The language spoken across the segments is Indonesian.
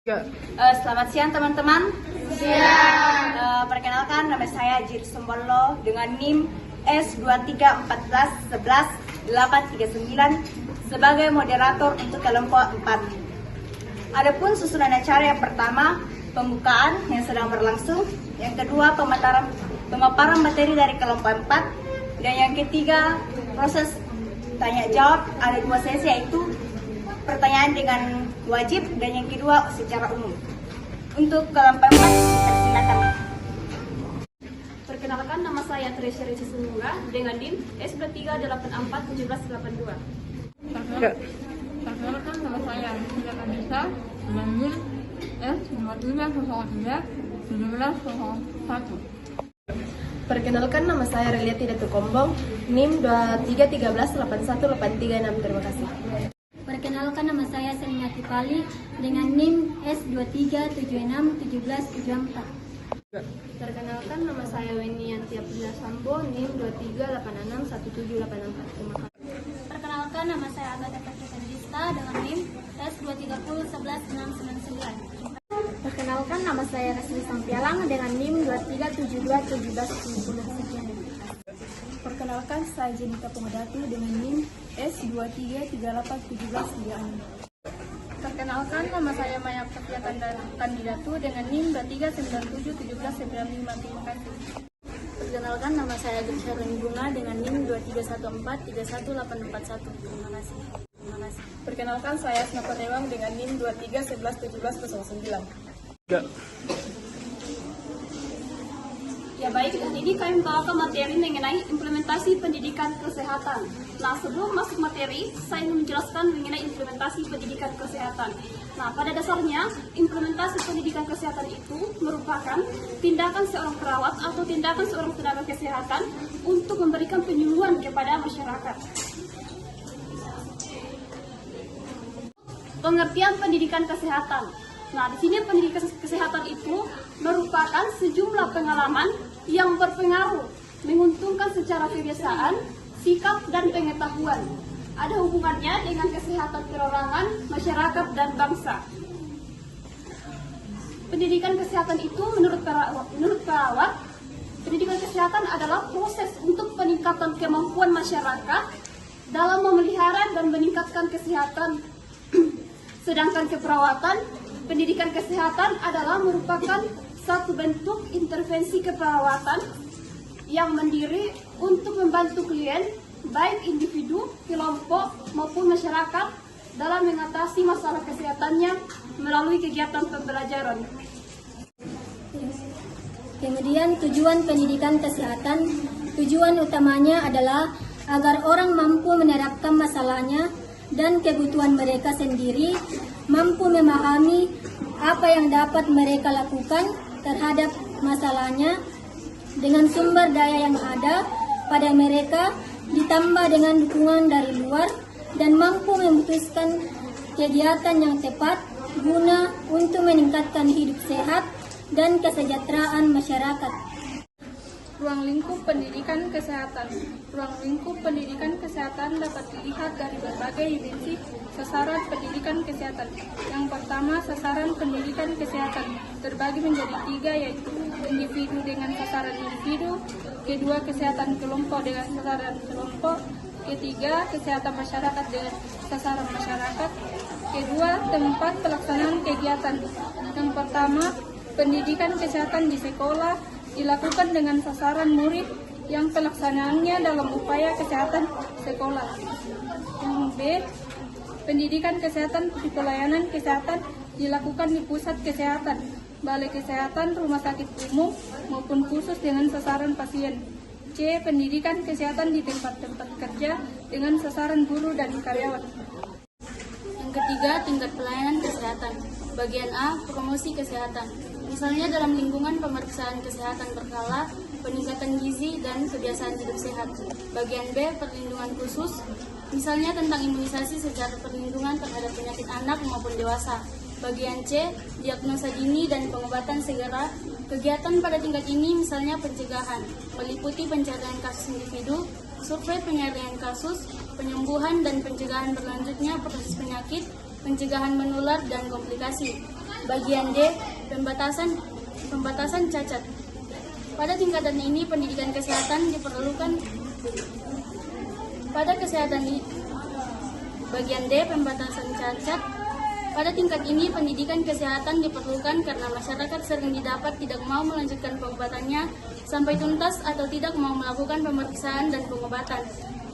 Selamat siang teman-teman. Siang. Perkenalkan, nama saya Jir Sembolo dengan NIM S2314111839 sebagai moderator untuk kelompok 4. Adapun susunan acara yang pertama, pembukaan yang sedang berlangsung, yang kedua pemaparan materi dari kelompok 4, dan yang ketiga proses tanya jawab. Ada 2 sesi, yaitu pertanyaan dengan wajib dan yang kedua secara umum. Untuk kelompok 4, persilakan. Perkenalkan, nama saya Tresya Risi Semunga dengan NIM S23841782. Perkenalkan, nama saya Rizka Kanisa dengan NIM S53031701. Perkenalkan, nama saya Reliati Datu Kombong, NIM 23138183. Terima kasih. Perkenalkan, nama saya Selina Tipali dengan NIM S23761774. Perkenalkan, nama saya Weni Yanti Abdullah Sambo, NIM 23861784. Terima kasih. Perkenalkan, nama saya Agatha Patricia Dista dengan NIM S230119699. Perkenalkan, nama saya Resli Sampialang dengan NIM 23721710. Perkenalkan, saya Jenika Pengadatu dengan NIM S23381736. Perkenalkan, nama saya Maya Fatia Kandidatu dengan NIM 23971795. Terima kasih. Perkenalkan, nama saya Grisha Bunga dengan NIM 2314311841. Terima kasih. Perkenalkan, saya Snapper Rewang dengan NIM 23111709. Ya baik, dan ini kami membawakan materi mengenai implementasi pendidikan kesehatan. Nah, sebelum masuk materi, saya ingin menjelaskan mengenai implementasi pendidikan kesehatan. Nah, pada dasarnya, implementasi pendidikan kesehatan itu merupakan tindakan seorang perawat atau tindakan seorang tenaga kesehatan untuk memberikan penyuluhan kepada masyarakat. Pengertian pendidikan kesehatan. Nah, di sini pendidikan kesehatan itu merupakan sejumlah pengalaman yang berpengaruh, menguntungkan secara kebiasaan, sikap, dan pengetahuan. Ada hubungannya dengan kesehatan perorangan, masyarakat, dan bangsa. Pendidikan kesehatan itu menurut perawat, pendidikan kesehatan adalah proses untuk peningkatan kemampuan masyarakat dalam memelihara dan meningkatkan kesehatan. Sedangkan keperawatan, pendidikan kesehatan adalah merupakan satu bentuk intervensi keperawatan yang mandiri untuk membantu klien, baik individu, kelompok, maupun masyarakat dalam mengatasi masalah kesehatannya melalui kegiatan pembelajaran. Kemudian tujuan pendidikan kesehatan, tujuan utamanya adalah agar orang mampu menerapkan masalahnya dan kebutuhan mereka sendiri, mampu memahami apa yang dapat mereka lakukan terhadap masalahnya dengan sumber daya yang ada pada mereka, ditambah dengan dukungan dari luar, dan mampu memutuskan kegiatan yang tepat guna untuk meningkatkan hidup sehat dan kesejahteraan masyarakat. Ruang lingkup pendidikan kesehatan. Ruang lingkup pendidikan kesehatan dapat dilihat dari berbagai dimensi sasaran pendidikan kesehatan. Yang pertama, sasaran pendidikan kesehatan terbagi menjadi 3, yaitu individu dengan sasaran individu, kedua kesehatan kelompok dengan sasaran kelompok, ketiga kesehatan masyarakat dengan sasaran masyarakat, kedua tempat pelaksanaan kegiatan. Yang pertama, pendidikan kesehatan di sekolah dilakukan dengan sasaran murid yang pelaksanaannya dalam upaya kesehatan sekolah. Yang B, pendidikan kesehatan di pelayanan kesehatan dilakukan di pusat kesehatan, balai kesehatan, rumah sakit umum, maupun khusus dengan sasaran pasien. C, pendidikan kesehatan di tempat-tempat kerja dengan sasaran guru dan karyawan. Yang ketiga, tingkat pelayanan kesehatan. Bagian A, promosi kesehatan. Misalnya dalam lingkungan pemeriksaan kesehatan berkala, peningkatan gizi, dan kebiasaan hidup sehat. Bagian B, perlindungan khusus. Misalnya tentang imunisasi secara perlindungan terhadap penyakit anak maupun dewasa. Bagian C, diagnosa dini dan pengobatan segera. Kegiatan pada tingkat ini misalnya pencegahan, meliputi pencarian kasus individu, survei penyarian kasus, penyembuhan dan pencegahan berlanjutnya proses penyakit, pencegahan menular dan komplikasi. Bagian D, pembatasan cacat. Pada tingkatan ini pendidikan kesehatan diperlukan. Bagian D, pembatasan cacat. Pada tingkat ini pendidikan kesehatan diperlukan karena masyarakat sering didapat tidak mau melanjutkan pengobatannya sampai tuntas atau tidak mau melakukan pemeriksaan dan pengobatan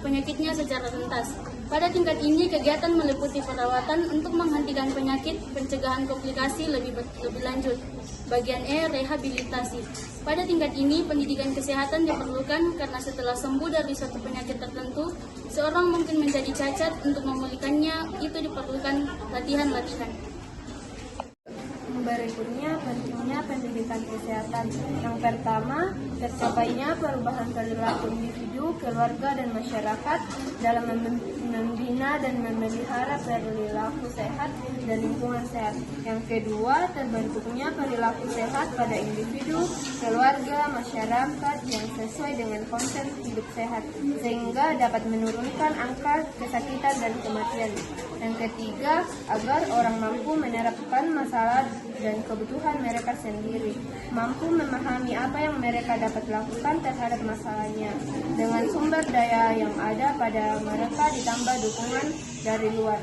penyakitnya secara tuntas. Pada tingkat ini kegiatan meliputi perawatan untuk menghentikan penyakit, pencegahan komplikasi lebih lanjut. Bagian E, rehabilitasi. Pada tingkat ini pendidikan kesehatan diperlukan karena setelah sembuh dari suatu penyakit tertentu, seorang mungkin menjadi cacat. Untuk memulihkannya itu diperlukan latihan-latihan. Berikutnya pentingnya pendidikan kesehatan. Yang pertama, tercapainya perubahan perilaku individu, keluarga, dan masyarakat dalam membina dan memelihara perilaku sehat dan lingkungan sehat. Yang kedua, terbentuknya perilaku sehat pada individu, keluarga, masyarakat yang sesuai dengan konsep hidup sehat, sehingga dapat menurunkan angka kesakitan dan kematian. Yang ketiga, agar orang mampu menerapkan masalah dan kebutuhan mereka sendiri, mampu memahami apa yang mereka dapat lakukan terhadap masalahnya dengan sumber daya yang ada pada mereka ditambah dukungan dari luar.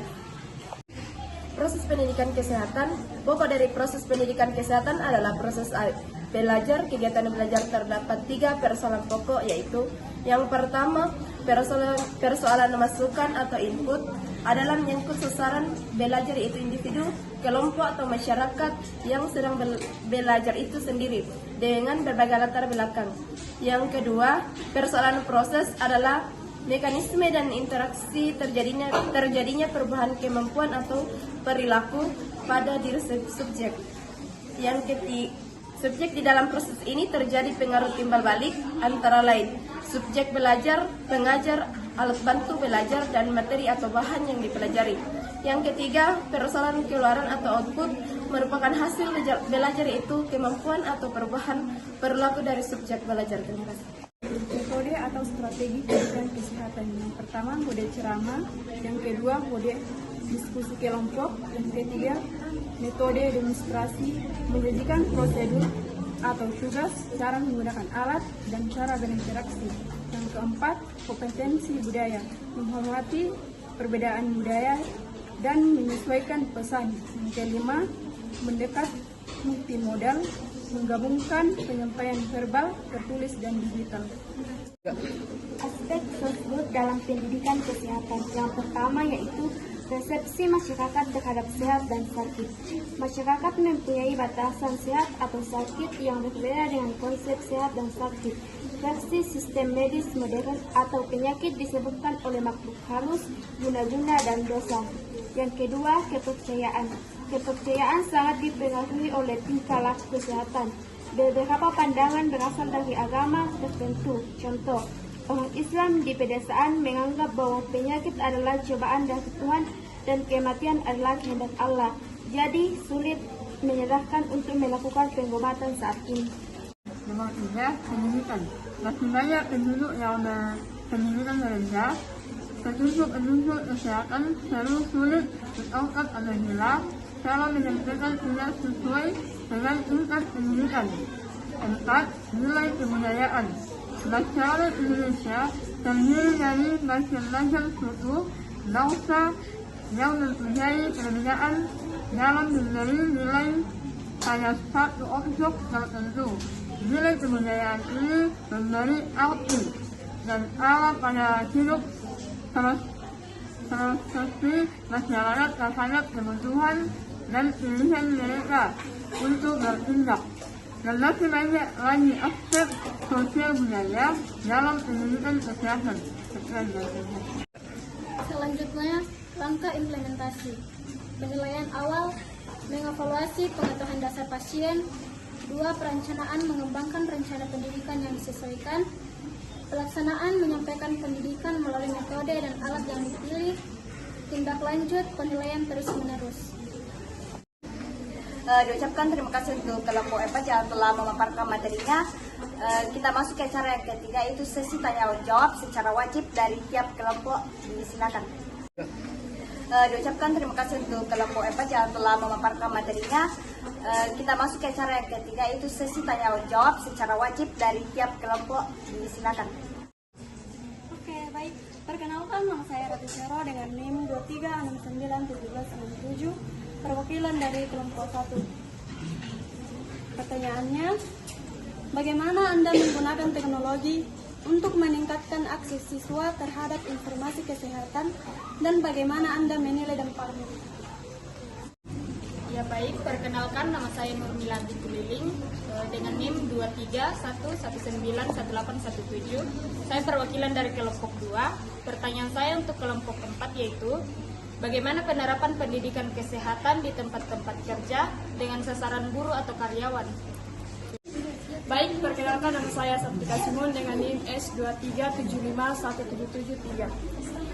Proses pendidikan kesehatan. Pokok dari proses pendidikan kesehatan adalah proses belajar. Kegiatan belajar terdapat 3 persoalan pokok, yaitu yang pertama, persoalan masukan atau input adalah menyangkut sasaran belajar, yaitu individu, kelompok atau masyarakat yang sedang belajar itu sendiri dengan berbagai latar belakang. Yang kedua, persoalan proses adalah mekanisme dan interaksi terjadinya perubahan kemampuan atau perilaku pada diri subjek. Yang ketiga, subjek di dalam proses ini terjadi pengaruh timbal balik antara lain subjek belajar, pengajar, alat bantu belajar, dan materi atau bahan yang dipelajari. Yang ketiga, persoalan keluaran atau output merupakan hasil belajar, yaitu kemampuan atau perubahan perilaku dari subjek belajar. Terima kasih. Metode atau strategi pendidikan kesehatan. Yang pertama, kode ceramah. Yang kedua, kode diskusi kelompok. Yang ketiga, metode demonstrasi, menyajikan prosedur atau tugas, cara menggunakan alat, dan cara berinteraksi. Yang keempat, kompetensi budaya, menghormati perbedaan budaya dan menyesuaikan pesan. Yang kelima, mendekat multimodal, menggabungkan penyampaian verbal, tertulis, dan digital. Aspek tersebut dalam pendidikan kesehatan. Yang pertama yaitu persepsi masyarakat terhadap sehat dan sakit. Masyarakat mempunyai batasan sehat atau sakit yang berbeda dengan konsep sehat dan sakit. Versi sistem medis modern atau penyakit disebutkan oleh makhluk halus, guna-guna, dan dosa. Yang kedua, kepercayaan. Kepercayaan sangat dipengaruhi oleh tingkah laku kesehatan. Beberapa pandangan berasal dari agama tertentu. Contoh, orang Islam di pedesaan menganggap bahwa penyakit adalah cobaan dari Tuhan dan kematian adalah kehendak Allah. Jadi sulit menyerahkan untuk melakukan pengobatan saat ini. Nomor 3, pendidikan. Masih banyak penduduk yang berpendidikan rendah. Petunjuk kesehatan selalu sulit diungkap atau hilang kalau menyampaikan tidak sesuai dengan tingkat pendidikan. 4, nilai kebudayaan. Masyarakat Indonesia terdiri dari macam-macam suku, bangsa yang mempunyai perbedaan dalam memberi nilai pada satu objek tertentu. Nilai kebudayaan ini memberi arti dan arah pada hidup filosofi masyarakat terhadap kebutuhan dan pilihan mereka untuk bertindak. Dan masih banyak lagi aspek sosial budaya dalam pendidikan kesehatan. Selanjutnya, langkah implementasi. Penilaian awal, mengevaluasi pengetahuan dasar pasien. 2. Perencanaan, mengembangkan rencana pendidikan yang disesuaikan. Pelaksanaan, menyampaikan pendidikan melalui metode dan alat yang dipilih. Tindak lanjut, penilaian terus-menerus. Diucapkan terima kasih untuk kelompok EPAS yang telah memaparkan materinya. Kita masuk ke acara yang ketiga, yaitu sesi tanya jawab secara wajib dari tiap kelompok. Silakan. Diucapkan terima kasih untuk kelompok 4 yang telah memaparkan materinya. Kita masuk ke acara yang ketiga, yaitu sesi tanya jawab secara wajib dari tiap kelompok. Silakan. Oke, baik. Perkenalkan, nama saya Ratu Sero dengan NIM 23691767, perwakilan dari kelompok 1. Pertanyaannya, bagaimana Anda menggunakan teknologi untuk meningkatkan akses siswa terhadap informasi kesehatan dan bagaimana Anda menilai dampaknya? Ya baik, perkenalkan nama saya Nurmilanti Kuliling dengan NIM 2311919117. Saya perwakilan dari kelompok 2. Pertanyaan saya untuk kelompok 4 yaitu bagaimana penerapan pendidikan kesehatan di tempat-tempat kerja dengan sasaran guru atau karyawan? Baik, perkenalkan nama saya Sabtika Simon dengan NIM S237517773.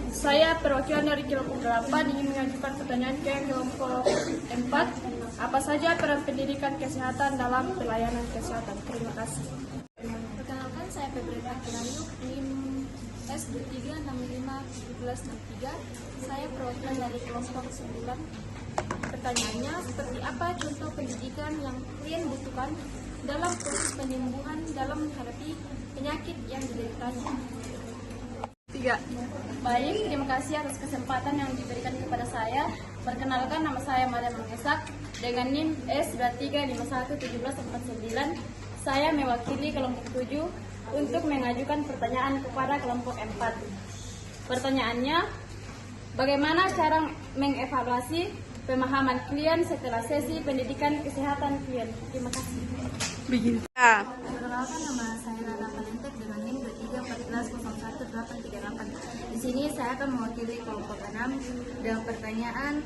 Saya perwakilan dari kelompok 8 ingin mengajukan pertanyaan ke kelompok 4. Apa saja peran pendidikan kesehatan dalam pelayanan kesehatan? Terima kasih. Perkenalkan saya Febrina Kirayuk, NIM S23651763. Saya perwakilan dari kelompok 9. Pertanyaannya, seperti apa contoh pendidikan yang klien butuhkan dalam proses penyembuhan dalam menghadapi penyakit yang dideritanya? 3. Baik, terima kasih atas kesempatan yang diberikan kepada saya. Perkenalkan, nama saya Maria Mengesak dengan NIM S23511749. Saya mewakili kelompok 7 untuk mengajukan pertanyaan kepada kelompok 4. Pertanyaannya, bagaimana cara mengevaluasi pemahaman klien setelah sesi pendidikan kesehatan klien? Terima kasih. Perkenalkan, nama saya Rana Palentek dengan NIM 2314013838. Di sini saya akan mewakili kelompok 6 dengan pertanyaan,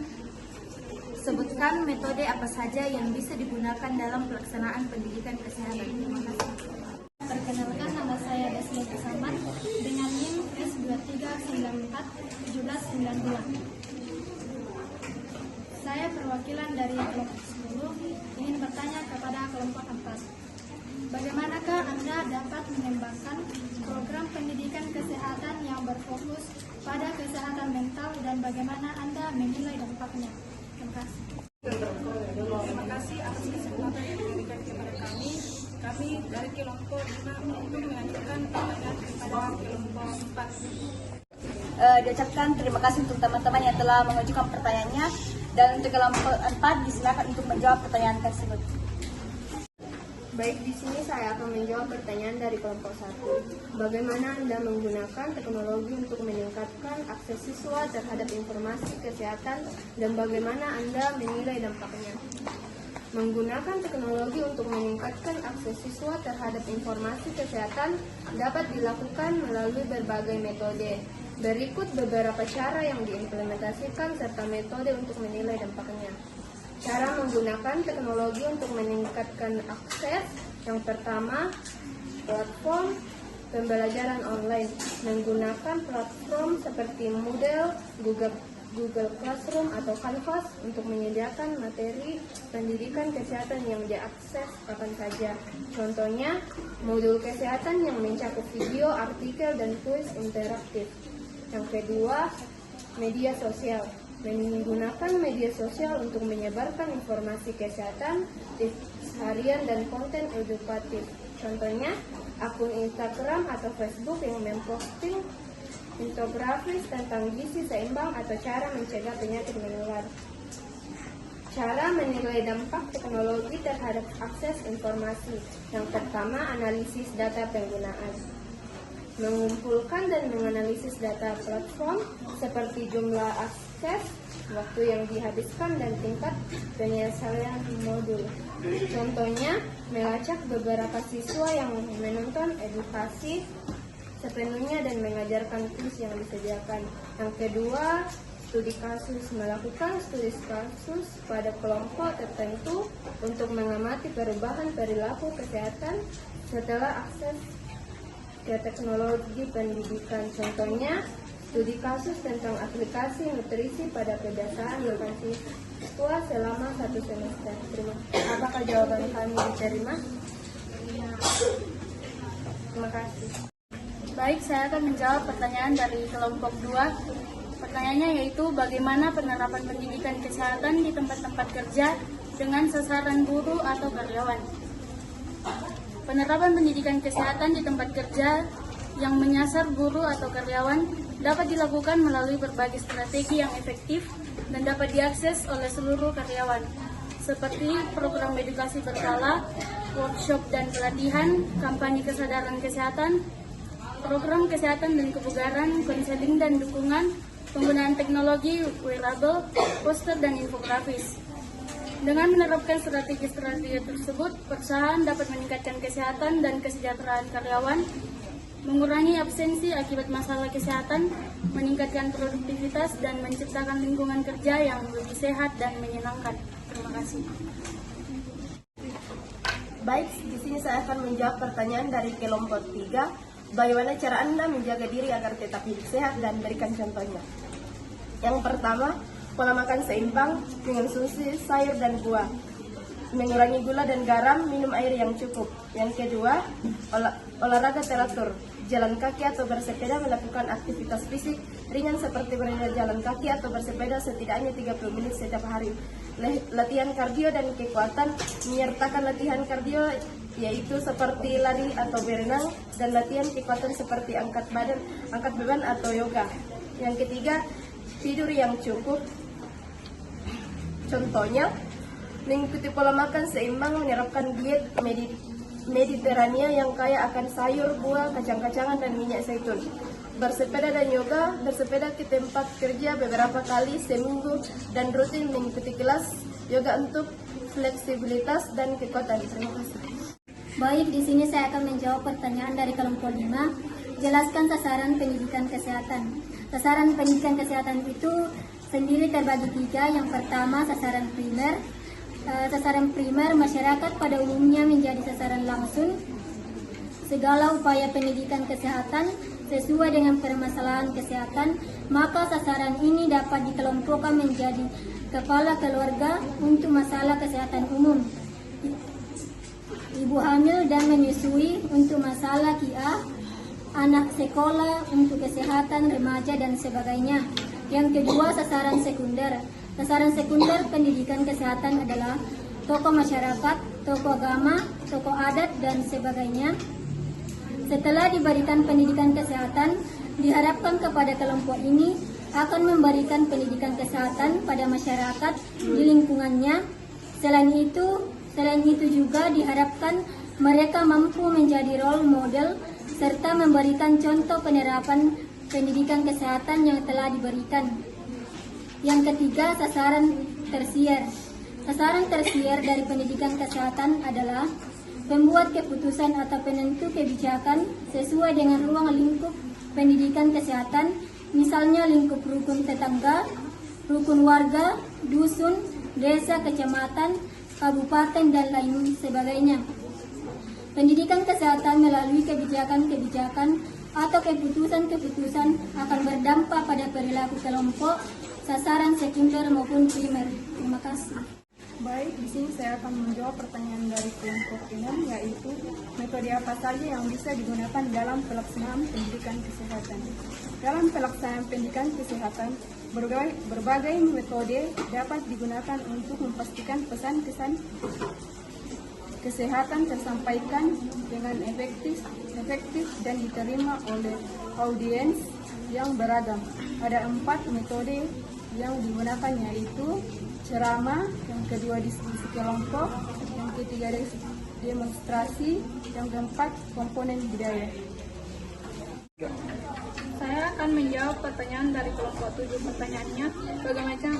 sebutkan metode apa saja yang bisa digunakan dalam pelaksanaan pendidikan kesehatan. Terima kasih. Perkenalkan, nama saya Desli Kesaman dengan NIM S23941792. Saya perwakilan dari kelompok 10 ingin bertanya kepada kelompok 4. Bagaimanakah Anda dapat mengembangkan program pendidikan kesehatan yang berfokus pada kesehatan mental dan bagaimana Anda menilai dampaknya? Terima kasih. Terima kasih atas kesempatan yang diberikan kepada kami. Kami dari kelompok 5 untuk mengajukan pertanyaan kepada kelompok 4. Diucapkan terima kasih untuk teman-teman yang telah mengajukan pertanyaannya, dan untuk kelompok 4 disilakan untuk menjawab pertanyaan tersebut. Baik, di sini saya akan menjawab pertanyaan dari kelompok 1. Bagaimana Anda menggunakan teknologi untuk meningkatkan akses siswa terhadap informasi kesehatan dan bagaimana Anda menilai dampaknya? Menggunakan teknologi untuk meningkatkan akses siswa terhadap informasi kesehatan dapat dilakukan melalui berbagai metode. Berikut beberapa cara yang diimplementasikan serta metode untuk menilai dampaknya. Cara menggunakan teknologi untuk meningkatkan akses. Yang pertama, platform pembelajaran online. Menggunakan platform seperti Moodle, Google Classroom atau Canvas untuk menyediakan materi pendidikan kesehatan yang diakses kapan saja. Contohnya, modul kesehatan yang mencakup video, artikel, dan kuis interaktif. Yang kedua, media sosial. Menggunakan media sosial untuk menyebarkan informasi kesehatan, tips harian, dan konten edukatif. Contohnya, akun Instagram atau Facebook yang memposting infografis tentang gizi seimbang atau cara mencegah penyakit menular. Cara menilai dampak teknologi terhadap akses informasi. Yang pertama, analisis data penggunaan. Mengumpulkan dan menganalisis data platform seperti jumlah akses, waktu yang dihabiskan, dan tingkat penyelesaian modul. Contohnya, melacak beberapa siswa yang menonton edukasi sepenuhnya dan mengajarkan kuis yang disediakan. Yang kedua, studi kasus. Melakukan studi kasus pada kelompok tertentu untuk mengamati perubahan perilaku kesehatan setelah akses ke teknologi pendidikan. Contohnya, studi kasus tentang aplikasi nutrisi pada kebiasaan makan siswa selama 1 semester. Apakah jawaban kami diterima? Terima kasih. Baik, saya akan menjawab pertanyaan dari kelompok 2. Pertanyaannya yaitu bagaimana penerapan pendidikan kesehatan di tempat-tempat kerja dengan sasaran guru atau karyawan. Penerapan pendidikan kesehatan di tempat kerja yang menyasar guru atau karyawan dapat dilakukan melalui berbagai strategi yang efektif dan dapat diakses oleh seluruh karyawan, seperti program edukasi berkala, workshop dan pelatihan, kampanye kesadaran kesehatan, program kesehatan dan kebugaran, konseling dan dukungan, penggunaan teknologi, wearable, poster, dan infografis. Dengan menerapkan strategi-strategi tersebut, perusahaan dapat meningkatkan kesehatan dan kesejahteraan karyawan, mengurangi absensi akibat masalah kesehatan, meningkatkan produktivitas, dan menciptakan lingkungan kerja yang lebih sehat dan menyenangkan. Terima kasih. Baik, di sini saya akan menjawab pertanyaan dari kelompok 3. Bagaimana cara Anda menjaga diri agar tetap hidup sehat dan berikan contohnya? Yang pertama, pola makan seimbang, mengonsumsi sayur dan buah, mengurangi gula dan garam, minum air yang cukup. Yang kedua, olahraga teratur, jalan kaki atau bersepeda, melakukan aktivitas fisik ringan seperti berjalan kaki atau bersepeda setidaknya 30 menit setiap hari. Latihan kardio dan kekuatan, menyertakan latihan kardio yaitu seperti lari atau berenang, dan latihan kekuatan seperti angkat beban atau yoga. Yang ketiga, tidur yang cukup. Contohnya, mengikuti pola makan seimbang, menerapkan diet Mediterania yang kaya akan sayur, buah, kacang-kacangan, dan minyak zaitun. Bersepeda dan yoga, bersepeda ke tempat kerja beberapa kali seminggu, dan rutin mengikuti kelas yoga untuk fleksibilitas dan kekuatan. Terima kasih. Baik, di sini saya akan menjawab pertanyaan dari kelompok 5. Jelaskan sasaran pendidikan kesehatan. Sasaran pendidikan kesehatan itu sendiri terbagi 3. Yang pertama, sasaran primer. Sasaran primer, masyarakat pada umumnya menjadi sasaran langsung. Segala upaya pendidikan kesehatan sesuai dengan permasalahan kesehatan, maka sasaran ini dapat dikelompokkan menjadi kepala keluarga untuk masalah kesehatan umum, ibu hamil dan menyusui untuk masalah KIA, anak sekolah untuk kesehatan remaja dan sebagainya. Yang kedua, sasaran sekunder. Sasaran sekunder pendidikan kesehatan adalah tokoh masyarakat, tokoh agama, tokoh adat dan sebagainya. Setelah diberikan pendidikan kesehatan, diharapkan kepada kelompok ini akan memberikan pendidikan kesehatan pada masyarakat di lingkungannya. Selain itu juga diharapkan mereka mampu menjadi role model serta memberikan contoh penerapan pendidikan kesehatan yang telah diberikan. Yang ketiga, sasaran tersier. Sasaran tersier dari pendidikan kesehatan adalah pembuat keputusan atau penentu kebijakan sesuai dengan ruang lingkup pendidikan kesehatan, misalnya lingkup rukun tetangga, rukun warga, dusun, desa, kecamatan, kabupaten, dan lain sebagainya. Pendidikan kesehatan melalui kebijakan-kebijakan atau keputusan-keputusan akan berdampak pada perilaku kelompok, sasaran sekunder maupun primer. Terima kasih. Baik, di sini saya akan menjawab pertanyaan dari kelompok 6, yaitu metode apa saja yang bisa digunakan dalam pelaksanaan pendidikan kesehatan. Dalam pelaksanaan pendidikan kesehatan, berbagai metode dapat digunakan untuk memastikan pesan-pesan kesehatan tersampaikan dengan efektif dan diterima oleh audiens yang beragam. Ada 4 metode yang digunakan, yaitu ceramah, yang kedua diskusi kelompok, yang ketiga demonstrasi, yang keempat komponen budaya. Saya akan menjawab pertanyaan dari kelompok 7. Pertanyaannya,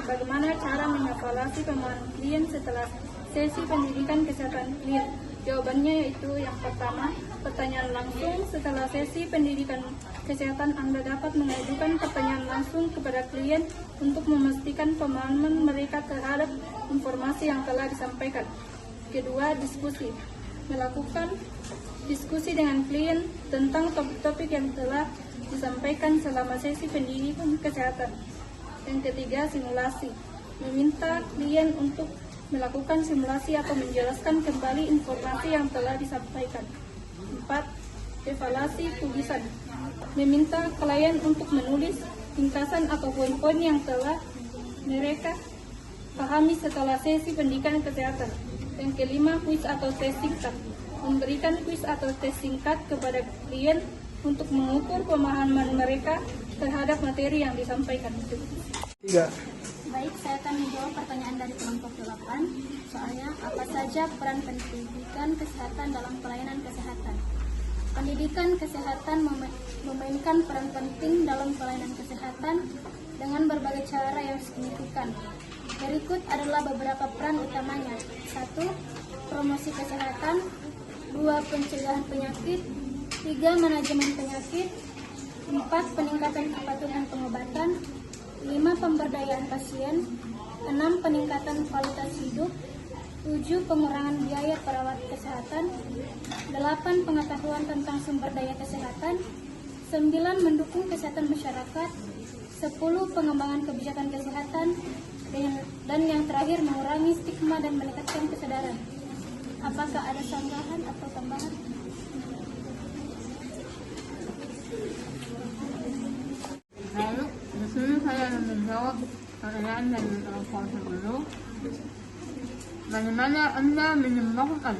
bagaimana cara mengevaluasi kemampuan klien setelah sesi pendidikan kesehatan klien? Jawabannya yaitu yang pertama, pertanyaan langsung. Setelah sesi pendidikan kesehatan, Anda dapat mengajukan pertanyaan langsung kepada klien untuk memastikan pemahaman mereka terhadap informasi yang telah disampaikan. Kedua, diskusi. Melakukan diskusi dengan klien tentang topik-topik yang telah disampaikan selama sesi pendidikan kesehatan. Yang ketiga, simulasi. Meminta klien untuk melakukan simulasi atau menjelaskan kembali informasi yang telah disampaikan. 4. Evaluasi tulisan. Meminta klien untuk menulis ringkasan atau poin-poin yang telah mereka pahami setelah sesi pendidikan kesehatan. Yang kelima, kuis atau tes singkat. Memberikan kuis atau tes singkat kepada klien untuk mengukur pemahaman mereka terhadap materi yang disampaikan. 3. Baik, saya akan menjawab pertanyaan dari kelompok 8. Soalnya, apa saja peran pendidikan kesehatan dalam pelayanan kesehatan? Pendidikan kesehatan memainkan peran penting dalam pelayanan kesehatan dengan berbagai cara yang signifikan. Berikut adalah beberapa peran utamanya. 1. Promosi kesehatan. 2. Pencegahan penyakit. 3. Manajemen penyakit. 4. Peningkatan kepatuhan pengobatan. 5. Pemberdayaan pasien. 6. Peningkatan kualitas hidup. 7. Pengurangan biaya perawat kesehatan. 8. Pengetahuan tentang sumber daya kesehatan. 9. Mendukung kesehatan masyarakat. 10. Pengembangan kebijakan kesehatan. Dan yang terakhir, mengurangi stigma dan meningkatkan kesadaran. Apakah ada sanggahan atau tambahan? Lalu, di sini saya akan menjawab pertanyaan dari kelompok sebelum. Bagaimana Anda menyembangkan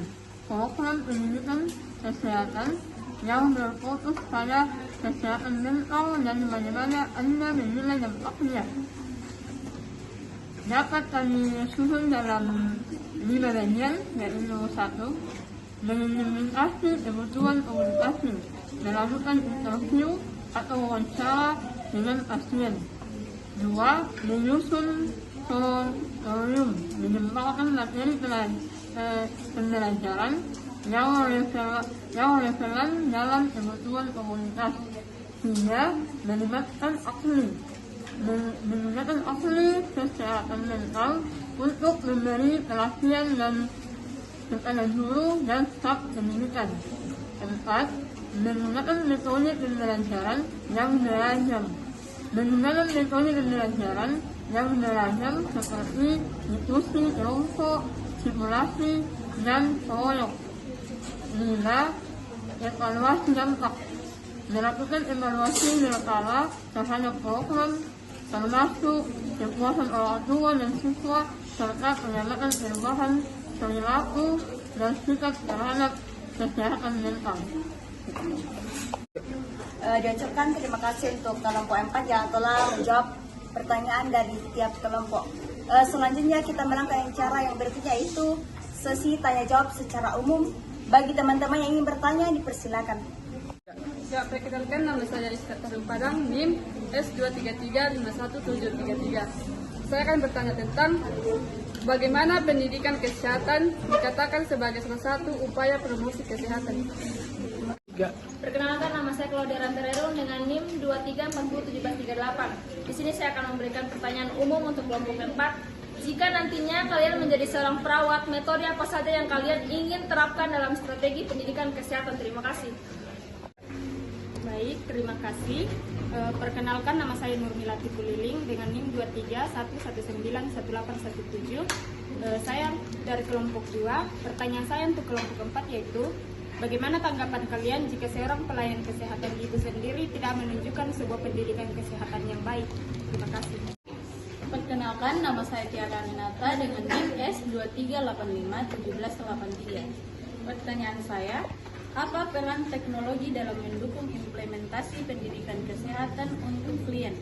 program pendidikan kesehatan yang berfokus pada kesehatan mental dan bagaimana Anda menilai dampaknya? Dapat kami susun dalam 5 bagian, yaitu 1. Mengimplementasi kebutuhan komunikasi, melakukan interview atau wawancara dengan pasien. 2. Menyusun tutorium, menyempurnakan materi pembelajaran yang relevan dalam kebutuhan komunitas. 3. Melibatkan ahli, menggunakan ahli kesehatan mental untuk memberi pelatihan dan kepada guru dan staf pendidikan. 4. Menggunakan metode pembelajaran yang beragam. Menggunakan metode pembelajaran yang beragam seperti diskusi kelompok, simulasi, dan proyek. 5. Evaluasi dampak. Melakukan evaluasi berkala terhadap program, termasuk kepuasan orang tua dan siswa serta pengamatan perubahan perilaku dan sikap terhadap kesehatan mental. Diucapkan terima kasih untuk kelompok 4 yang telah menjawab pertanyaan dari tiap kelompok. Selanjutnya kita melangkah cara yang berikutnya, yaitu sesi tanya jawab secara umum. Bagi teman-teman yang ingin bertanya, dipersilakan. Ya, perkenalkan, nama saya Rizka Tarung Padang, NIM S233-51733. Saya akan bertanya tentang bagaimana pendidikan kesehatan dikatakan sebagai salah satu upaya promosi kesehatan. Perkenalkan, nama saya Claudia Ranterero dengan NIM 23401738. Di sini saya akan memberikan pertanyaan umum untuk kelompok 4. Jika nantinya kalian menjadi seorang perawat, metode apa saja yang kalian ingin terapkan dalam strategi pendidikan kesehatan? Terima kasih. Baik, terima kasih. Perkenalkan, nama saya Nurmilati Puliling dengan NIM 2311911817. Saya dari kelompok 2. Pertanyaan saya untuk kelompok 4 yaitu, bagaimana tanggapan kalian jika seorang pelayan kesehatan itu sendiri tidak menunjukkan sebuah pendidikan kesehatan yang baik? Terima kasih. Perkenalkan, nama saya Tiara Aminata dengan NIM S23851783. Pertanyaan saya, apa peran teknologi dalam mendukung implementasi pendidikan kesehatan untuk klien?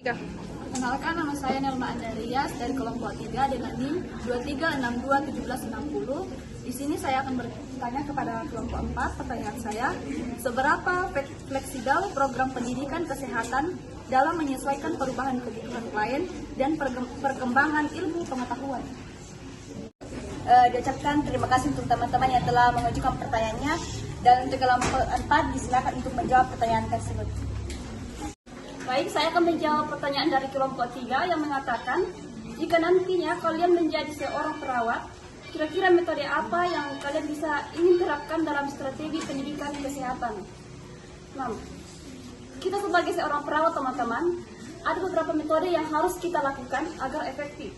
Perkenalkan, nama saya Nelma Andarias dari kelompok 3 dengan NIM 23621760. Di sini saya akan bertanya kepada kelompok 4. Pertanyaan saya, seberapa fleksibel program pendidikan kesehatan dalam menyesuaikan perubahan kebutuhan klien dan perkembangan ilmu pengetahuan? Diucapkan terima kasih untuk teman-teman yang telah mengajukan pertanyaannya, dan untuk kelompok 4 disilakan untuk menjawab pertanyaan tersebut. Baik, saya akan menjawab pertanyaan dari kelompok 3 yang mengatakan, jika nantinya kalian menjadi seorang perawat, kira-kira metode apa yang kalian ingin terapkan dalam strategi pendidikan kesehatan? Nah, kita sebagai seorang perawat, teman-teman, ada beberapa metode yang harus kita lakukan agar efektif.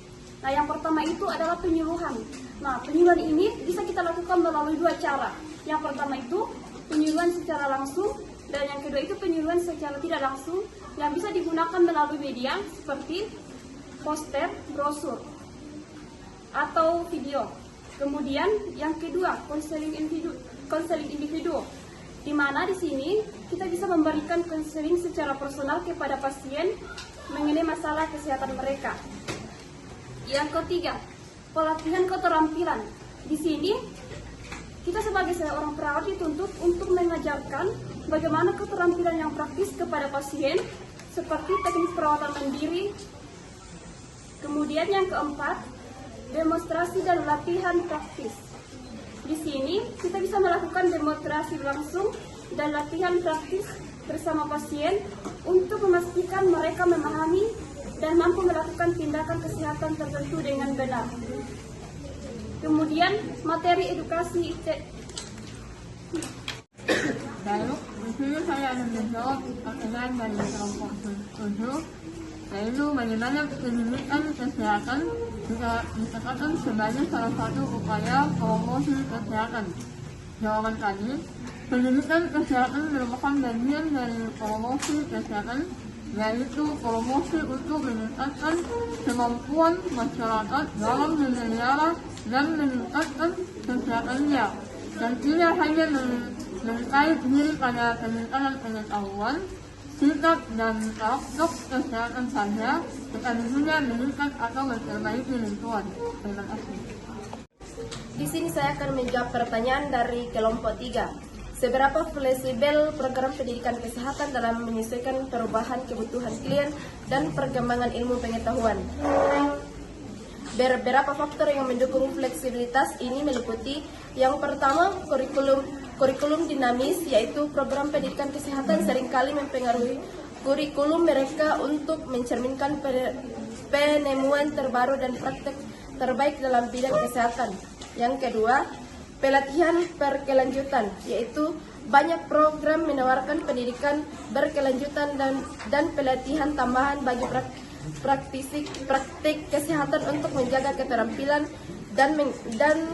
Nah, yang pertama itu adalah penyuluhan. Nah, penyuluhan ini bisa kita lakukan melalui 2 cara. Yang pertama itu penyuluhan secara langsung, Dan yang kedua itu penyuluhan secara tidak langsung yang bisa digunakan melalui media seperti poster, brosur, atau video. Kemudian yang kedua, konseling individu, di mana di sini kita bisa memberikan konseling secara personal kepada pasien mengenai masalah kesehatan mereka. Yang ketiga, pelatihan keterampilan. Di sini kita sebagai seorang perawat dituntut untuk mengajarkan bagaimana keterampilan yang praktis kepada pasien seperti teknik perawatan mandiri. Kemudian yang keempat, demonstrasi dan latihan praktis. Di sini kita bisa melakukan demonstrasi langsung dan latihan praktis bersama pasien untuk memastikan mereka memahami dan mampu melakukan tindakan kesehatan tertentu dengan benar. Kemudian materi edukasi Lalu, di sini saya akan menjawab pertanyaan dari kelompok 7, yaitu bagaimana pendidikan kesehatan bisa dikatakan sebagai salah satu upaya promosi kesehatan. Jawaban tadi, pendidikan kesehatan merupakan bagian dari promosi kesehatan, yaitu promosi untuk meningkatkan kemampuan masyarakat dalam memelihara dan meningkatkan kesehatannya, dan tidak hanya mencari diri pada peningkatan pengetahuan, sikap dan karakter kesehatan saja, tetapi juga meningkat atau memperbaiki lingkungan. Terima kasih. Di sini saya akan menjawab pertanyaan dari kelompok 3. Seberapa fleksibel program pendidikan kesehatan dalam menyesuaikan perubahan kebutuhan klien dan perkembangan ilmu pengetahuan? Beberapa faktor yang mendukung fleksibilitas ini meliputi yang pertama, kurikulum dinamis, yaitu program pendidikan kesehatan seringkali mempengaruhi kurikulum mereka untuk mencerminkan penemuan terbaru dan praktek terbaik dalam bidang kesehatan. Yang kedua, pelatihan berkelanjutan, yaitu banyak program menawarkan pendidikan berkelanjutan dan pelatihan tambahan bagi praktik kesehatan untuk menjaga keterampilan dan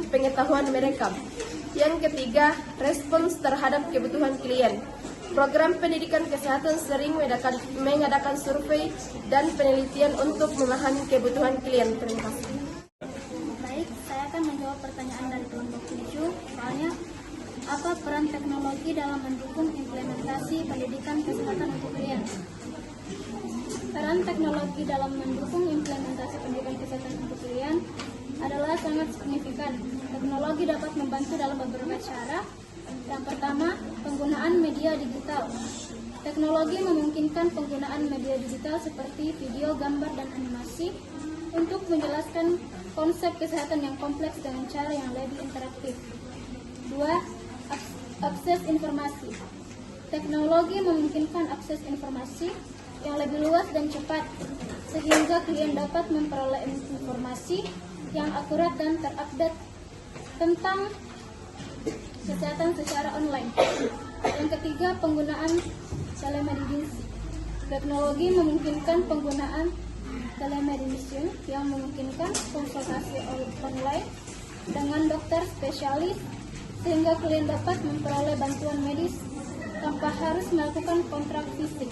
pengetahuan mereka. Yang ketiga, respons terhadap kebutuhan klien. Program pendidikan kesehatan sering mengadakan survei dan penelitian untuk memahami kebutuhan klien. Terima kasih. Baik, saya akan menjawab pertanyaan dari kelompok 7, soalnya apa peran teknologi dalam mendukung implementasi pendidikan kesehatan untuk klien? Peran teknologi dalam mendukung implementasi pendidikan kesehatan untuk klien adalah sangat signifikan. Teknologi dapat membantu dalam beberapa cara. Yang pertama, penggunaan media digital. Teknologi memungkinkan penggunaan media digital seperti video, gambar, dan animasi untuk menjelaskan konsep kesehatan yang kompleks dengan cara yang lebih interaktif. 2. Akses informasi. Teknologi memungkinkan akses informasi yang lebih luas dan cepat, sehingga klien dapat memperoleh informasi yang akurat dan terupdate tentang kesehatan secara online. Yang ketiga, penggunaan telemedicine. Teknologi memungkinkan penggunaan telemedicine yang memungkinkan konsultasi online dengan dokter spesialis, sehingga klien dapat memperoleh bantuan medis tanpa harus melakukan kontrak fisik.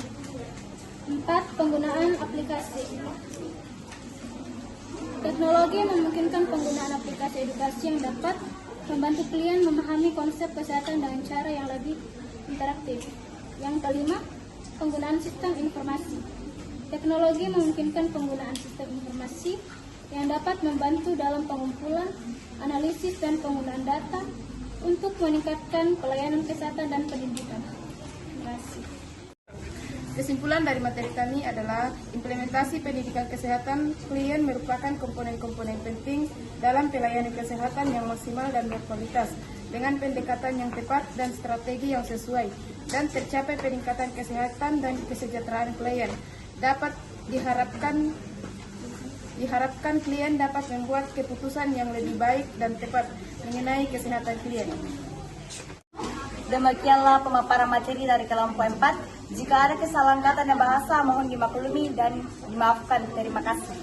4. Penggunaan aplikasi. Teknologi memungkinkan penggunaan aplikasi edukasi yang dapat membantu klien memahami konsep kesehatan dengan cara yang lebih interaktif. Yang kelima, penggunaan sistem informasi. Teknologi memungkinkan penggunaan sistem informasi yang dapat membantu dalam pengumpulan, analisis, dan penggunaan data untuk meningkatkan pelayanan kesehatan dan pendidikan. Terima kasih. Kesimpulan dari materi kami adalah implementasi pendidikan kesehatan klien merupakan komponen-komponen penting dalam pelayanan kesehatan yang maksimal dan berkualitas dengan pendekatan yang tepat dan strategi yang sesuai, dan tercapai peningkatan kesehatan dan kesejahteraan klien. Diharapkan klien dapat membuat keputusan yang lebih baik dan tepat mengenai kesehatan klien. Demikianlah pemaparan materi dari kelompok 4. Jika ada kesalahan kata dan bahasa, mohon dimaklumi dan dimaafkan. Terima kasih.